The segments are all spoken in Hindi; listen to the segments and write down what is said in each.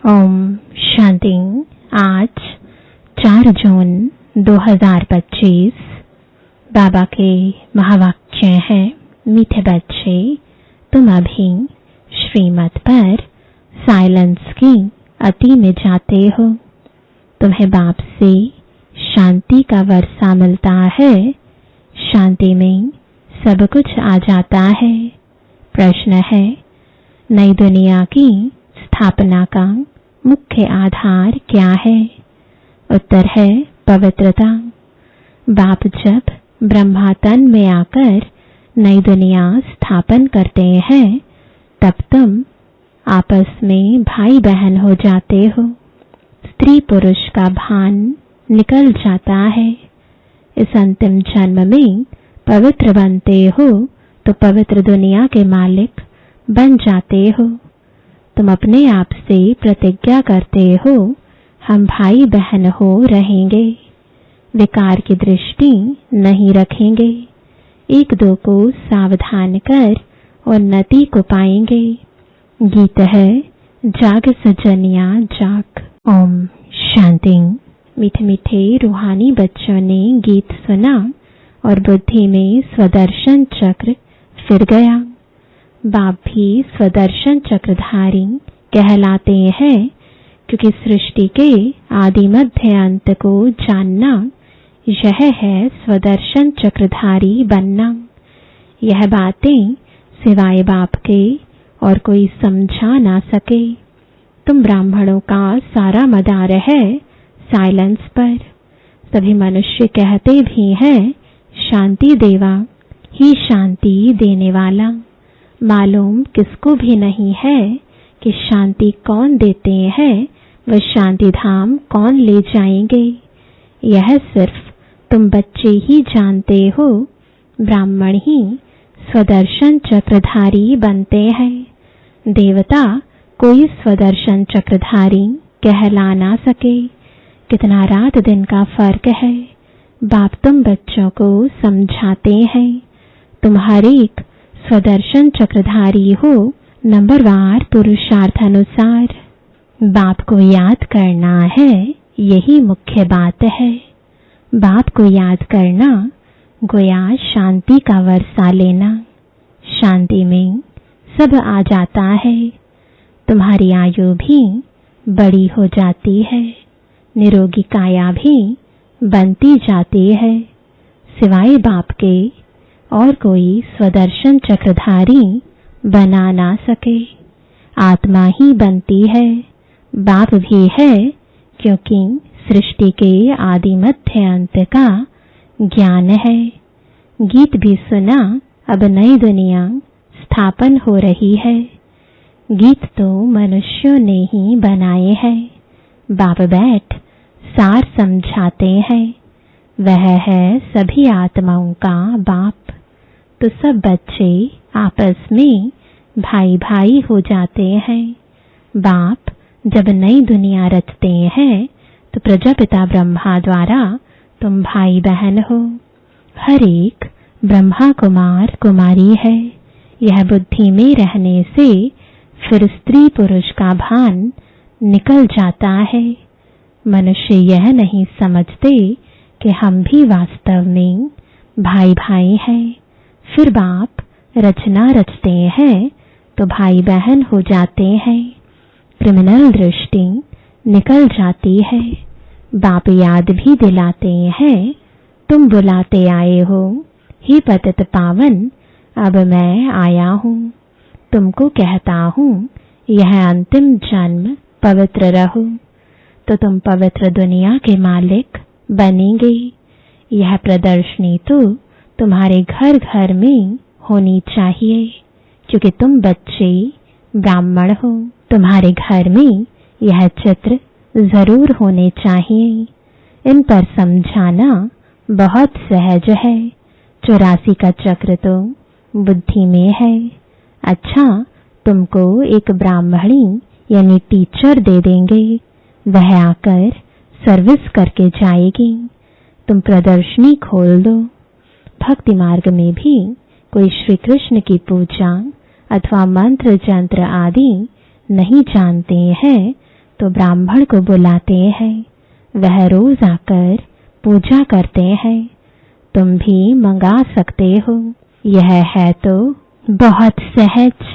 ओम शांति। आज 4 जून 2025 बाबा के महावाक्य हैं, मीठे बच्चे, तुम अभी श्रीमत पर साइलेंस की अति में जाते हो। तुम्हें बाप से शांति का वर्षा मिलता है। शांति में सब कुछ आ जाता है। प्रश्न है, नई दुनिया की स्थापना का मुख्य आधार क्या है? उत्तर है पवित्रता। बाप जब ब्रह्मा तन में आकर नई दुनिया स्थापन करते हैं, तब तुम आपस में भाई बहन हो जाते हो। स्त्री पुरुष का भान निकल जाता है। इस अंतिम जन्म में पवित्र बनते हो तो पवित्र दुनिया के मालिक बन जाते हो। तुम अपने आप से प्रतिज्ञा करते हो, हम भाई बहन हो रहेंगे, विकार की दृष्टि नहीं रखेंगे, एक दो को सावधान कर उन्नति को पाएंगे। गीत है, जाग सजनिया जाग। ओम शांति। मीठे मीठे रूहानी बच्चों ने गीत सुना और बुद्धि में स्वदर्शन चक्र फिर गया। बाप भी स्वदर्शन चक्रधारी कहलाते हैं, क्योंकि सृष्टि के आदि मध्य अंत को जानना, यह है स्वदर्शन चक्रधारी बनना। यह बातें सिवाय बाप के और कोई समझा ना सके। तुम ब्राह्मणों का सारा मदार है साइलेंस पर। सभी मनुष्य कहते भी हैं, शांति देवा ही शांति देने वाला। मालूम किसको भी नहीं है कि शांति कौन देते हैं, वह शांति धाम कौन ले जाएंगे। यह सिर्फ तुम बच्चे ही जानते हो। ब्राह्मण ही स्वदर्शन चक्रधारी बनते हैं। देवता कोई स्वदर्शन चक्रधारी कहला ना सके। कितना रात दिन का फर्क है। बाप तुम बच्चों को समझाते हैं। तुम हर एक स्वदर्शन चक्रधारी हो, नंबरवार पुरुषार्थ अनुसार। बाप को याद करना है, यही मुख्य बात है। बाप को याद करना गोया शांति का वर्षा लेना। शांति में सब आ जाता है। तुम्हारी आयु भी बड़ी हो जाती है। निरोगी काया भी बनती जाती है। सिवाय बाप के और कोई स्वदर्शन चक्रधारी बना ना सके। आत्मा ही बनती है। बाप भी है, क्योंकि सृष्टि के आदि मध्य अंत का ज्ञान है। गीत भी सुना, अब नई दुनिया स्थापन हो रही है। गीत तो मनुष्यों ने ही बनाए हैं। बाप बैठ सार समझाते हैं। वह है सभी आत्माओं का बाप। तो सब बच्चे आपस में भाई भाई हो जाते हैं। बाप जब नई दुनिया रचते हैं, तो प्रजापिता ब्रह्मा द्वारा तुम भाई बहन हो। हर एक ब्रह्मा कुमार कुमारी है। यह बुद्धि में रहने से फिर स्त्री पुरुष का भान निकल जाता है। मनुष्य यह नहीं समझते कि हम भी वास्तव में भाई भाई हैं। फिर बाप रचना रचते हैं तो भाई बहन हो जाते हैं। क्रिमिनल दृष्टि निकल जाती है। बाप याद भी दिलाते हैं, तुम बुलाते आए हो, हे पतित पावन, अब मैं आया हूँ। तुमको कहता हूँ, यह अंतिम जन्म पवित्र रहो, तो तुम पवित्र दुनिया के मालिक बनेंगे। यह प्रदर्शनी तो तुम्हारे घर घर में होनी चाहिए, क्योंकि तुम बच्चे ब्राह्मण हो। तुम्हारे घर में यह चित्र जरूर होने चाहिए। इन पर समझाना बहुत सहज है। 84 का चक्र तो बुद्धि में है। अच्छा, तुमको एक ब्राह्मणी यानी टीचर दे देंगे। वह आकर सर्विस करके जाएगी। तुम प्रदर्शनी खोल दो। भक्ति मार्ग में भी कोई श्री कृष्ण की पूजा अथवा मंत्र जंत्र आदि नहीं जानते हैं, तो ब्राह्मण को बुलाते हैं, वह रोज आकर पूजा करते हैं। तुम भी मंगा सकते हो। यह है तो बहुत सहज।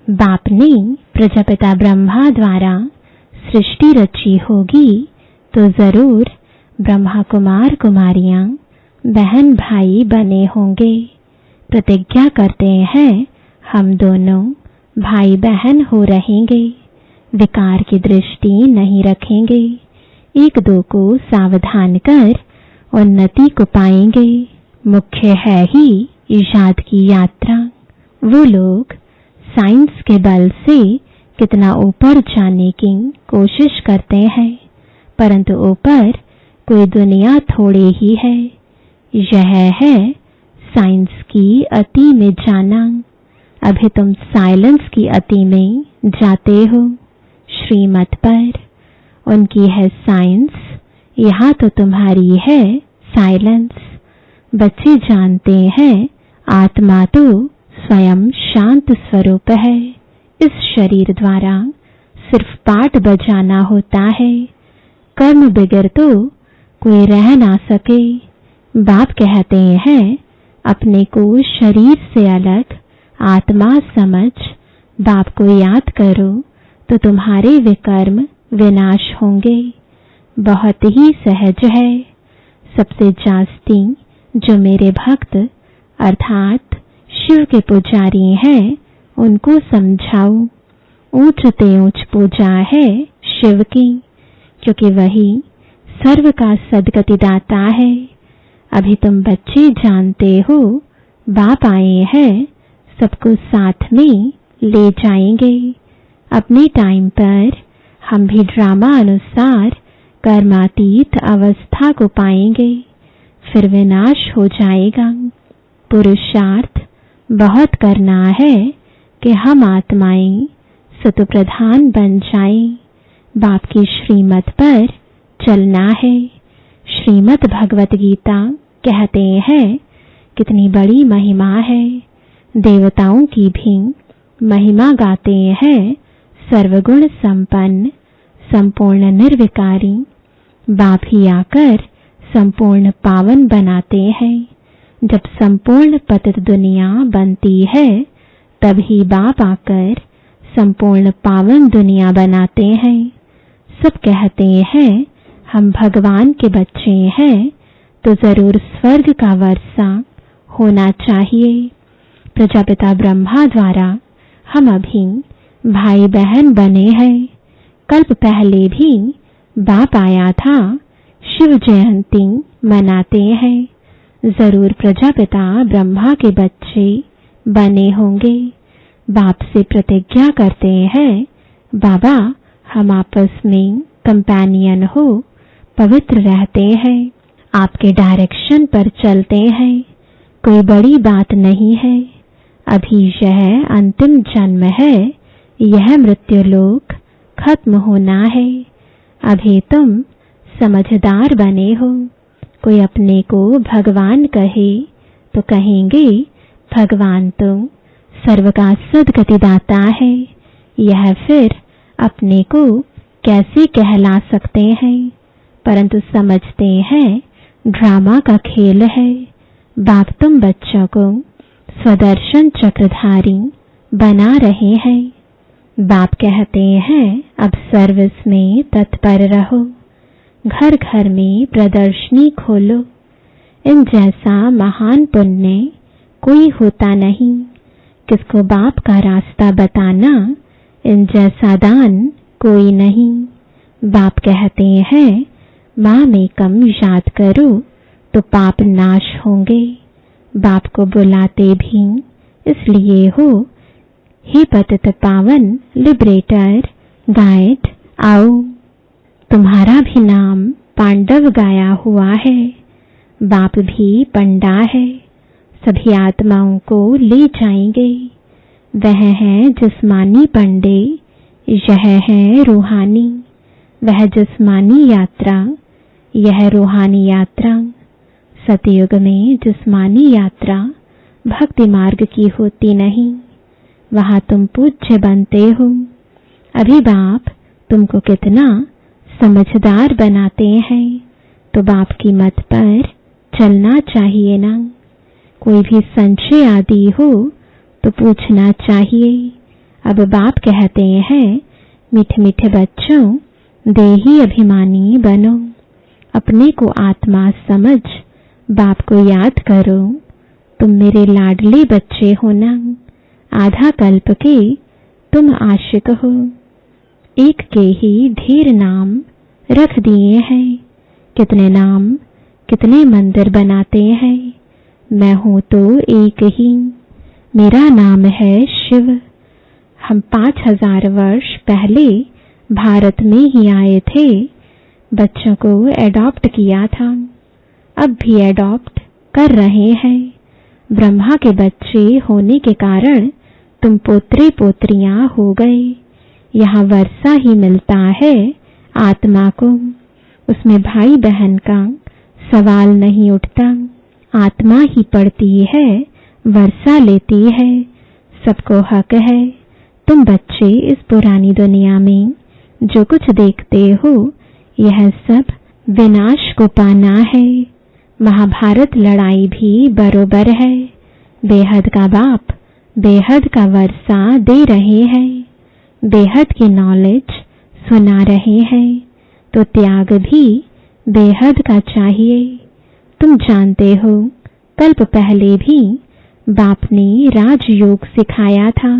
बाप ने प्रजापिता ब्रह्मा द्वारा सृष्टि रची होगी तो जरूर ब्रह्मा कुमार कुमारियां बहन भाई बने होंगे। प्रतिज्ञा करते हैं हम दोनों भाई बहन हो रहेंगे, विकार की दृष्टि नहीं रखेंगे, एक दो को सावधान कर उन्नति को पाएंगे। मुख्य है ही इजाद की यात्रा। वो लोग साइंस के बल से कितना ऊपर जाने की कोशिश करते हैं, परंतु ऊपर कोई दुनिया थोड़े ही है। यह है साइंस की अति में जाना। अभी तुम साइलेंस की अति में जाते हो। श्रीमत पर उनकी है साइंस, यहाँ तो तुम्हारी है साइलेंस। बच्चे जानते हैं आत्मा तो स्वयं शांत स्वरूप है। इस शरीर द्वारा सिर्फ पाठ बजाना होता है। कर्म बगैर तो कोई रह ना सके। बाप कहते हैं अपने को शरीर से अलग आत्मा समझ बाप को याद करो तो तुम्हारे विकर्म विनाश होंगे। बहुत ही सहज है। सबसे जास्ती जो मेरे भक्त अर्थात शिव के पुजारी हैं उनको समझाओ। ऊंच ते ऊंच पूजा है शिव की, क्योंकि वही सर्व का सद्गति दाता है। अभी तुम बच्चे जानते हो बाप आए हैं, सबको साथ में ले जाएंगे। अपने टाइम पर हम भी ड्रामा अनुसार कर्मातीत अवस्था को पाएंगे, फिर विनाश हो जाएगा। पुरुषार्थ बहुत करना है कि हम आत्माएं सतो प्रधान बन जाएं। बाप की श्रीमत पर चलना है। श्रीमद् भगवत गीता कहते हैं कितनी बड़ी महिमा है। देवताओं की भी महिमा गाते हैं। सर्वगुण संपन्न संपूर्ण निर्विकारी बाप ही आकर संपूर्ण पावन बनाते हैं। जब संपूर्ण पतित दुनिया बनती है तभी बाप आकर संपूर्ण पावन दुनिया बनाते हैं। सब कहते हैं हम भगवान के बच्चे हैं तो जरूर स्वर्ग का वर्षा होना चाहिए। प्रजापिता ब्रह्मा द्वारा हम अभी भाई बहन बने हैं। कल्प पहले भी बाप आया था। शिव जयंती मनाते हैं। जरूर प्रजापिता ब्रह्मा के बच्चे बने होंगे। बाप से प्रतिज्ञा करते हैं बाबा हम आपस में कंपेनियन हो, पवित्र रहते हैं, आपके डायरेक्शन पर चलते हैं। कोई बड़ी बात नहीं है। अभी यह अंतिम जन्म है, यह मृत्युलोक खत्म होना है। अभी तुम समझदार बने हो। कोई अपने को भगवान कहे तो कहेंगे भगवान तो सर्व का सद्गति दाता है। यह फिर अपने को कैसे कहला सकते हैं, परंतु समझते हैं ड्रामा का खेल है। बाप तुम बच्चों को स्वदर्शन चक्रधारी बना रहे हैं। बाप कहते हैं अब सर्विस में तत्पर रहो, घर घर में प्रदर्शनी खोलो। इन जैसा महान पुण्य कोई होता नहीं। किसको बाप का रास्ता बताना, इन जैसा दान कोई नहीं। बाप कहते हैं माँ में कम याद करो तो पाप नाश होंगे। बाप को बुलाते भी इसलिए हो, हे पतित पावन लिबरेटर गाइड आओ। तुम्हारा भी नाम पांडव गाया हुआ है। बाप भी पंडा है। सभी आत्माओं को ले जाएंगे। वह है जिस्मानी पंडे, यह है रूहानी। वह जिस्मानी यात्रा, यह रूहानी यात्रा। सतयुग में जिस्मानी यात्रा भक्ति मार्ग की होती नहीं। वहां तुम पूज्य बनते हो। अभी बाप तुमको कितना समझदार बनाते हैं, तो बाप की मत पर चलना चाहिए ना। कोई भी संशय आदि हो तो पूछना चाहिए। अब बाप कहते हैं, मीठे मीठे बच्चों, देही अभिमानी बनो, अपने को आत्मा समझ बाप को याद करो। तुम मेरे लाडले बच्चे हो ना, आधा कल्प के तुम आशिक हो। एक के ही ढेर नाम रख दिए हैं, कितने नाम कितने मंदिर बनाते हैं। मैं हूं तो एक ही, मेरा नाम है शिव। हम 5000 वर्ष पहले भारत में ही आए थे, बच्चों को एडॉप्ट किया था, अब भी एडॉप्ट कर रहे हैं। ब्रह्मा के बच्चे होने के कारण तुम पोत्रे पोत्रियां हो गए। यहाँ वर्षा ही मिलता है आत्मा को, उसमें भाई बहन का सवाल नहीं उठता। आत्मा ही पड़ती है, वर्षा लेती है, सबको हक है। तुम बच्चे इस पुरानी दुनिया में जो कुछ देखते हो, यह सब विनाश को पाना है। महाभारत लड़ाई भी बरोबर है। बेहद का बाप बेहद का वर्षा दे रहे हैं, बेहद की नॉलेज सुना रहे हैं, तो त्याग भी बेहद का चाहिए। तुम जानते हो, कल्प पहले भी बाप ने राजयोग सिखाया था,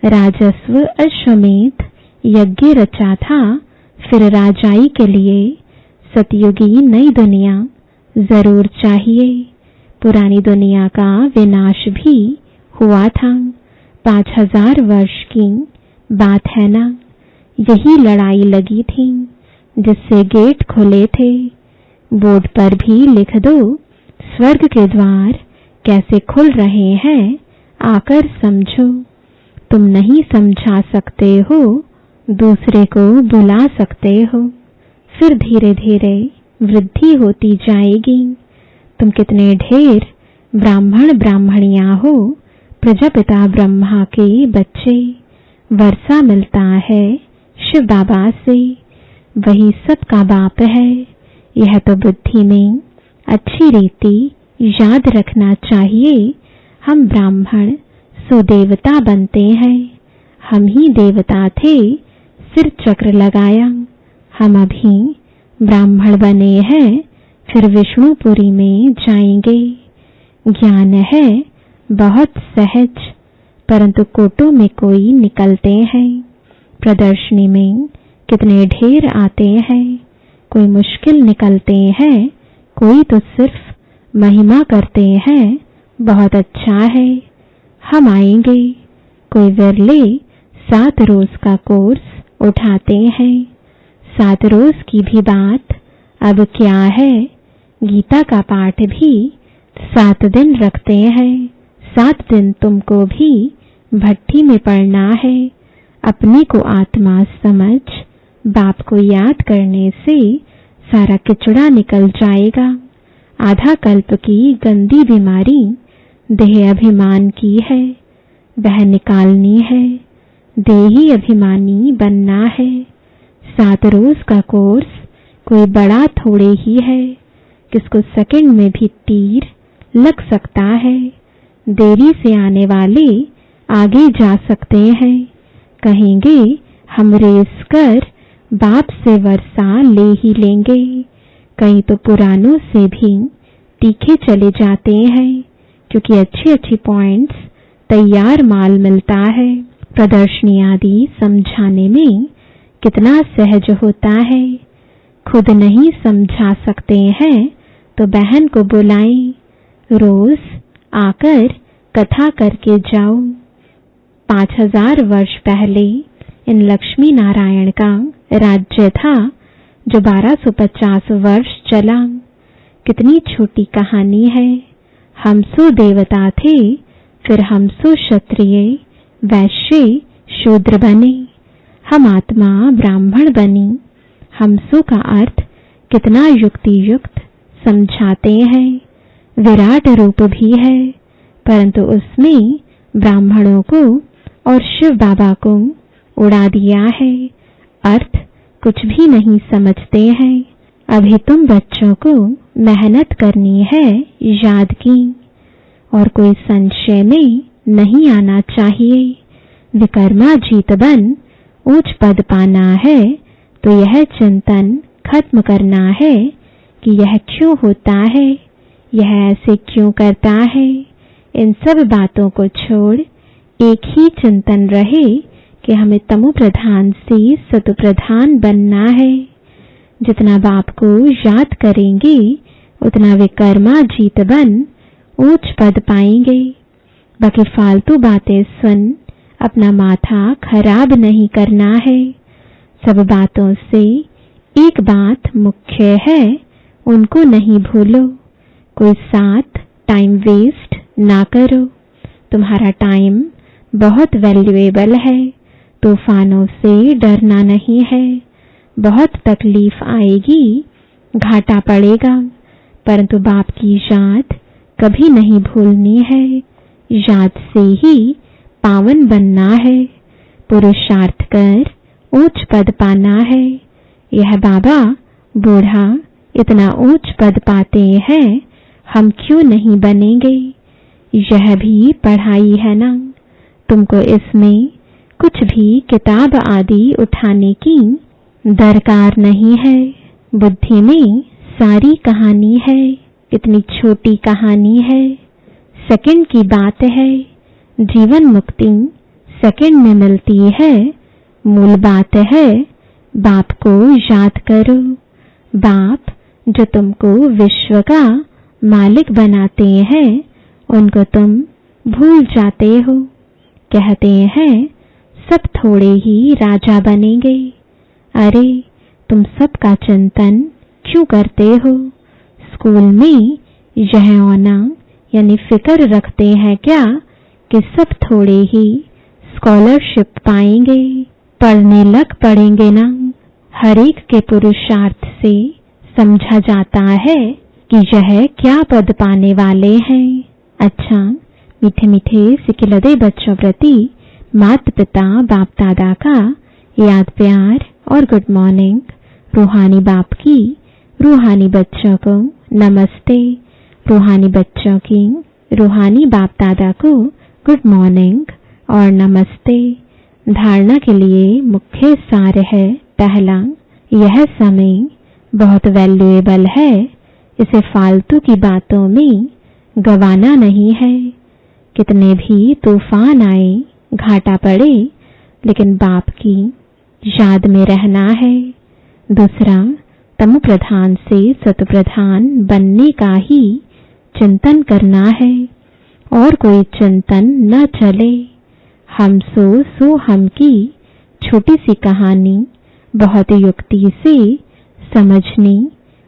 राजस्व अश्वमेध यज्ञ रचा था। फिर राजाई के लिए सतयुगी नई दुनिया जरूर चाहिए। पुरानी दुनिया का विनाश भी हुआ था, 5000 वर्ष की बात है ना। यही लड़ाई लगी थी जिससे गेट खुले थे। बोर्ड पर भी लिख दो, स्वर्ग के द्वार कैसे खुल रहे हैं, आकर समझो। तुम नहीं समझा सकते हो, दूसरे को बुला सकते हो, फिर धीरे धीरे वृद्धि होती जाएगी। तुम कितने ढेर ब्राह्मण ब्राह्मणियां हो, प्रजापिता ब्रह्मा के बच्चे। वर्षा मिलता है शिव बाबा से, वही सबका बाप है। यह तो बुद्धि में अच्छी रीति याद रखना चाहिए। हम ब्राह्मण सो देवता बनते हैं, हम ही देवता थे, सिर चक्र लगाया। हम अभी ब्राह्मण बने हैं, फिर विष्णुपुरी में जाएंगे। ज्ञान है बहुत सहज, परंतु कोटों में कोई निकलते हैं। प्रदर्शनी में कितने ढेर आते हैं, कोई मुश्किल निकलते हैं, कोई तो सिर्फ महिमा करते हैं। बहुत अच्छा है, हम आएंगे। कोई विरले 7 रोज का कोर्स उठाते हैं। 7 रोज की भी बात अब क्या है, गीता का पाठ भी 7 दिन रखते हैं। 7 दिन तुमको भी भट्टी में पड़ना है। अपने को आत्मा समझ बाप को याद करने से सारा किचड़ा निकल जाएगा। आधा कल्प की गंदी बीमारी देह अभिमान की है, वह निकालनी है। देही अभिमानी बनना है। 7 रोज का कोर्स कोई बड़ा थोड़े ही है, किसको सेकंड में भी तीर लग सकता है। देरी से आने वाले आगे जा सकते हैं, कहेंगे हम रेस कर बाप से वर्षा ले ही लेंगे। कई तो पुरानों से भी तीखे चले जाते हैं, क्योंकि अच्छी अच्छी पॉइंट्स तैयार माल मिलता है। प्रदर्शनी आदि समझाने में कितना सहज होता है। खुद नहीं समझा सकते हैं तो बहन को बुलाएं, रोज आकर कथा करके जाओ। 5000 वर्ष पहले इन लक्ष्मी नारायण का राज्य था, जो 1250 वर्ष चला। कितनी छोटी कहानी है। हम सो देवता थे, फिर हम सो क्षत्रिय वैश्य शूद्र बने, हम आत्मा ब्राह्मण बनी। हम सो का अर्थ कितना युक्ति युक्त समझाते हैं। विराट रूप भी है, परंतु उसमें ब्राह्मणों को और शिव बाबा को उड़ा दिया है। अर्थ कुछ भी नहीं समझते हैं। अभी तुम बच्चों को मेहनत करनी है याद की, और कोई संशय में नहीं आना चाहिए। विकर्माजीत बन ऊंच पद पाना है तो यह चिंतन खत्म करना है कि यह क्यों होता है, यह ऐसे क्यों करता है। इन सब बातों को छोड़ एक ही चिंतन रहे कि हमें तमो प्रधान से सतो प्रधान बनना है। जितना बाप को याद करेंगे उतना विकर्माजीत बन ऊंच पद पाएंगे। बाकी फालतू बातें सुन अपना माथा खराब नहीं करना है। सब बातों से एक बात मुख्य है, उनको नहीं भूलो। कोई साथ टाइम वेस्ट ना करो। तुम्हारा टाइम बहुत वैल्यूएबल है। तूफानों से डरना नहीं है। बहुत तकलीफ आएगी, घाटा पड़ेगा, परंतु बाप की याद कभी नहीं भूलनी है। याद से ही पावन बनना है। पुरुषार्थ कर ऊंच पद पाना है। यह बाबा बूढ़ा इतना ऊंच पद पाते हैं, हम क्यों नहीं बनेंगे। यह भी पढ़ाई है ना। तुमको इसमें कुछ भी किताब आदि उठाने की दरकार नहीं है। बुद्धि में सारी कहानी है। इतनी छोटी कहानी है, सेकंड की बात है। जीवन मुक्ति सेकंड में मिलती है। मूल बात है बाप को याद करो। बाप जो तुमको विश्व का मालिक बनाते हैं उनको तुम भूल जाते हो। कहते हैं सब थोड़े ही राजा बनेंगे। अरे तुम सबका चिंतन क्यों करते हो। स्कूल में यह होना यानी फिक्र रखते हैं क्या कि सब थोड़े ही स्कॉलरशिप पाएंगे, पढ़ने लग पड़ेंगे ना। हर एक के पुरुषार्थ से समझा जाता है कि यह क्या पद पाने वाले हैं। अच्छा, मीठे मीठे सिकिलदे बच्चों प्रति माता पिता बाप दादा का याद प्यार और गुड मॉर्निंग। रूहानी बाप की रूहानी बच्चों को नमस्ते। रूहानी बच्चों की रूहानी बाप दादा को गुड मॉर्निंग और नमस्ते। धारणा के लिए मुख्य सार है, पहला, यह समय बहुत वैल्यूएबल है। इसे फालतू की बातों में गवाना नहीं है। कितने भी तूफान आए, घाटा पड़े, लेकिन बाप की याद में रहना है। दूसरा, तमो प्रधान से सत प्रधान बनने का ही चिंतन करना है और कोई चिंतन न चले। हम सो हम की छोटी सी कहानी बहुत युक्ति से समझनी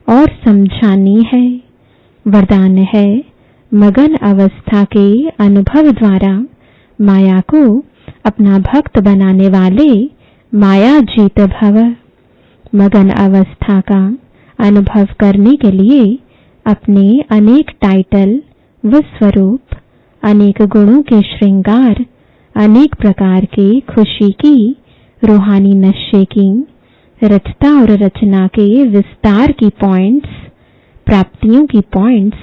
और समझानी है। वरदान है मगन अवस्था के अनुभव द्वारा माया को अपना भक्त बनाने वाले माया जीत भव। मगन अवस्था का अनुभव करने के लिए अपने अनेक टाइटल व स्वरूप, अनेक गुणों के श्रृंगार, अनेक प्रकार के खुशी की, रूहानी नशे की, रचता और रचना के विस्तार की पॉइंट्स, प्राप्तियों की पॉइंट्स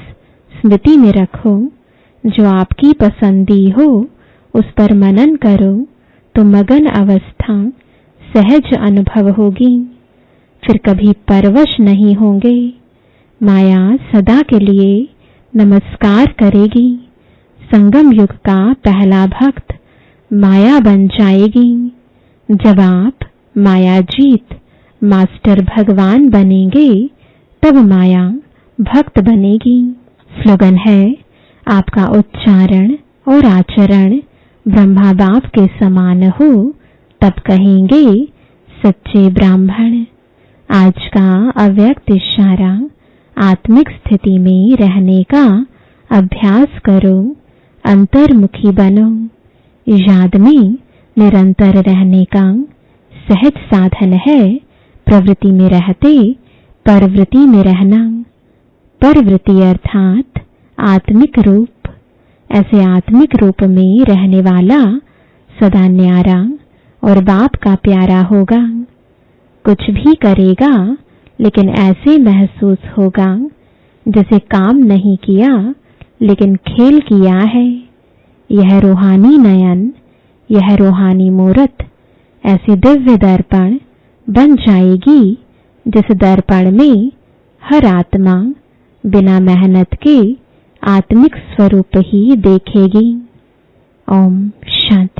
स्मृति में रखो। जो आपकी पसंदी हो उस पर मनन करो तो मगन अवस्था सहज अनुभव होगी। फिर कभी परवश नहीं होंगे। माया सदा के लिए नमस्कार करेगी। संगम युग का पहला भक्त माया बन जाएगी। जब आप माया जीत मास्टर भगवान बनेंगे तब माया भक्त बनेगी। स्लोगन है, आपका उच्चारण और आचरण ब्रह्मा बाप के समान हो तब कहेंगे सच्चे ब्राह्मण। आज का अव्यक्त इशारा, आत्मिक स्थिति में रहने का अभ्यास करो, अंतर्मुखी बनो। याद में निरंतर रहने का सहज साधन है प्रवृत्ति में रहते परवृत्ति में रहना। परवृत्ति अर्थात आत्मिक रूप। ऐसे आत्मिक रूप में रहने वाला सदा न्यारा और बाप का प्यारा होगा। कुछ भी करेगा लेकिन ऐसे महसूस होगा जैसे काम नहीं किया लेकिन खेल किया है। यह रूहानी नयन, यह रूहानी मूरत ऐसी दिव्य दर्पण बन जाएगी जिस दर्पण में हर आत्मा बिना मेहनत के आत्मिक स्वरूप ही देखेगी। ओम शांति।